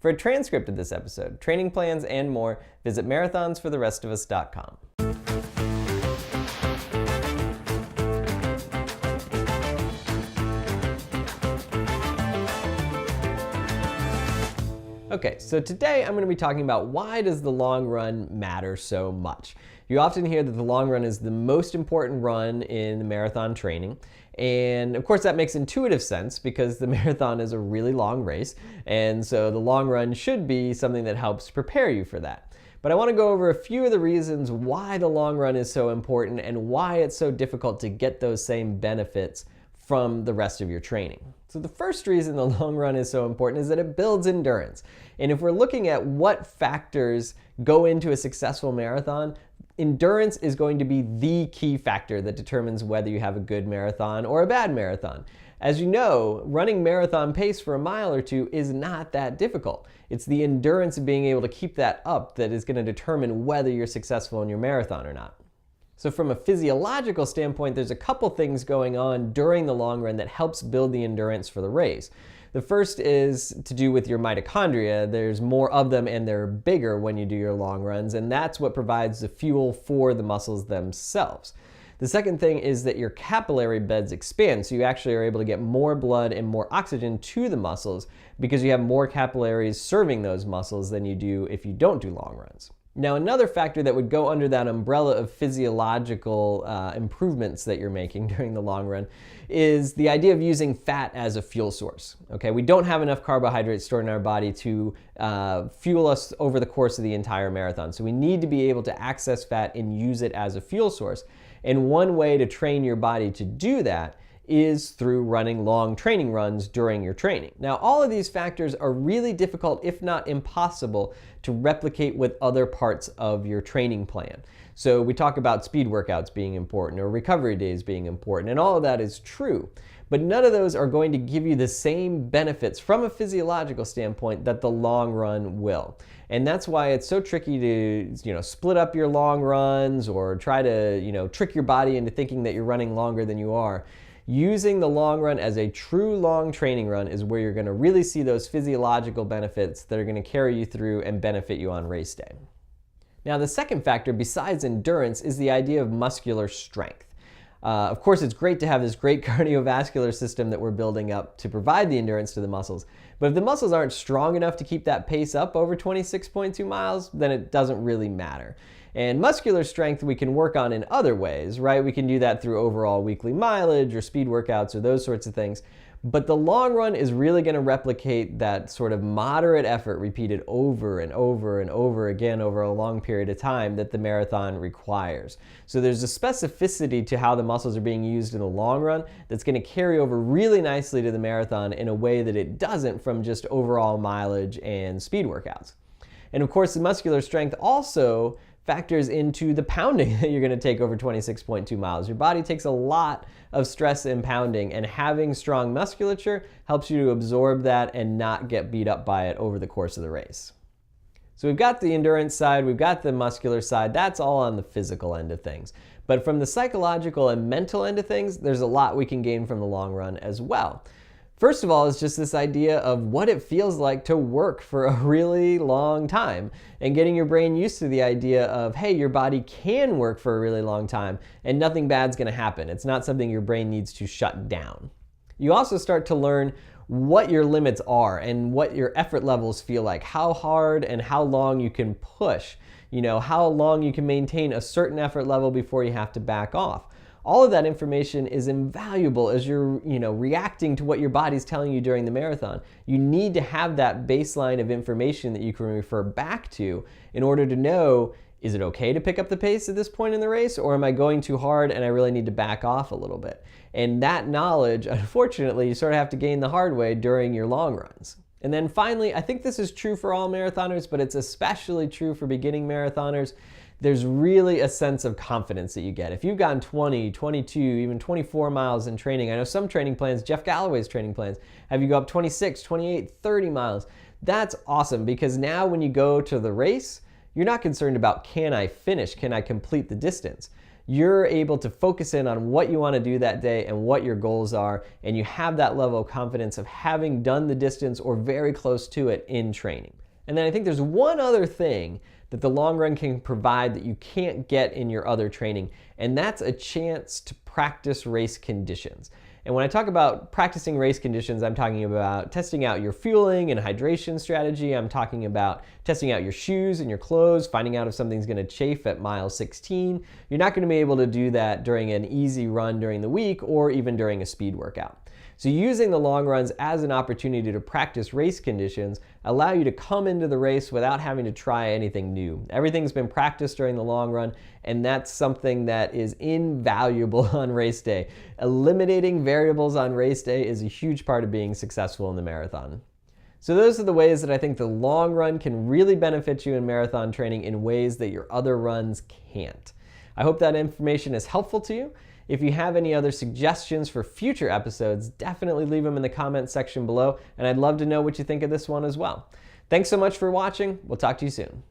For a transcript of this episode, training plans, and more, visit marathonsfortherestofus.com. Okay, so today I'm going to be talking about why does the long run matter so much. You often hear that the long run is the most important run in marathon training. And of course that makes intuitive sense because the marathon is a really long race. And so the long run should be something that helps prepare you for that. But I want to go over a few of the reasons why the long run is so important and why it's so difficult to get those same benefits from the rest of your training. So the first reason the long run is so important is that it builds endurance. And if we're looking at what factors go into a successful marathon, endurance is going to be the key factor that determines whether you have a good marathon or a bad marathon. As you know, running marathon pace for a mile or two is not that difficult. It's the endurance of being able to keep that up that is going to determine whether you're successful in your marathon or not. So from a physiological standpoint, there's a couple things going on during the long run that helps build the endurance for the race. The first is to do with your mitochondria. There's more of them and they're bigger when you do your long runs, and that's what provides the fuel for the muscles themselves. The second thing is that your capillary beds expand, so you actually are able to get more blood and more oxygen to the muscles because you have more capillaries serving those muscles than you do if you don't do long runs. Now, another factor that would go under that umbrella of physiological improvements that you're making during the long run is the idea of using fat as a fuel source. Okay, we don't have enough carbohydrates stored in our body to fuel us over the course of the entire marathon. So we need to be able to access fat and use it as a fuel source. And one way to train your body to do that is through running long training runs during your training. Now, all of these factors are really difficult, if not impossible, to replicate with other parts of your training plan. So we talk about speed workouts being important or recovery days being important, and all of that is true. But none of those are going to give you the same benefits from a physiological standpoint that the long run will. And that's why it's so tricky to, split up your long runs or try to, trick your body into thinking that you're running longer than you are. Using the long run as a true long training run is where you're going to really see those physiological benefits that are going to carry you through and benefit you on race day. Now, the second factor besides endurance is the idea of muscular strength. Of course, it's great to have this great cardiovascular system that we're building up to provide the endurance to the muscles. But if the muscles aren't strong enough to keep that pace up over 26.2 miles, then it doesn't really matter. And muscular strength we can work on in other ways, right? We can do that through overall weekly mileage or speed workouts or those sorts of things. But the long run is really going to replicate that sort of moderate effort repeated over and over and over again over a long period of time that the marathon requires. So there's a specificity to how the muscles are being used in the long run that's going to carry over really nicely to the marathon in a way that it doesn't from just overall mileage and speed workouts. And of course, the muscular strength also factors into the pounding that you're going to take over 26.2 miles. Your body takes a lot of stress in pounding, and having strong musculature helps you to absorb that and not get beat up by it over the course of the race. So we've got the endurance side, we've got the muscular side, that's all on the physical end of things. But from the psychological and mental end of things, there's a lot we can gain from the long run as well. First of all, it's just this idea of what it feels like to work for a really long time and getting your brain used to the idea of, hey, your body can work for a really long time and nothing bad's going to happen. It's not something your brain needs to shut down. You also start to learn what your limits are and what your effort levels feel like, how hard and how long you can push, how long you can maintain a certain effort level before you have to back off. All of that information is invaluable as you're, reacting to what your body's telling you during the marathon. You need to have that baseline of information that you can refer back to in order to know, is it okay to pick up the pace at this point in the race, or am I going too hard and I really need to back off a little bit? And that knowledge, unfortunately, you sort of have to gain the hard way during your long runs. And then finally, I think this is true for all marathoners, but it's especially true for beginning marathoners. There's really a sense of confidence that you get. If you've gone 20, 22, even 24 miles in training, I know some training plans, Jeff Galloway's training plans, have you go up 26, 28, 30 miles. That's awesome because now when you go to the race, you're not concerned about can I finish, can I complete the distance. you're able to focus in on what you want to do that day and what your goals are, and you have that level of confidence of having done the distance or very close to it in training. And then I think there's one other thing that the long run can provide that you can't get in your other training, and that's a chance to practice race conditions. And when I talk about practicing race conditions, I'm talking about testing out your fueling and hydration strategy. I'm talking about testing out your shoes and your clothes, finding out if something's going to chafe at mile 16. You're not going to be able to do that during an easy run during the week or even during a speed workout. So using the long runs as an opportunity to practice race conditions allow you to come into the race without having to try anything new. Everything's been practiced during the long run, and that's something that is invaluable on race day. Eliminating variables on race day is a huge part of being successful in the marathon. So those are the ways that I think the long run can really benefit you in marathon training in ways that your other runs can't. I hope that information is helpful to you. If you have any other suggestions for future episodes, definitely leave them in the comments section below, and I'd love to know what you think of this one as well. Thanks so much for watching. We'll talk to you soon.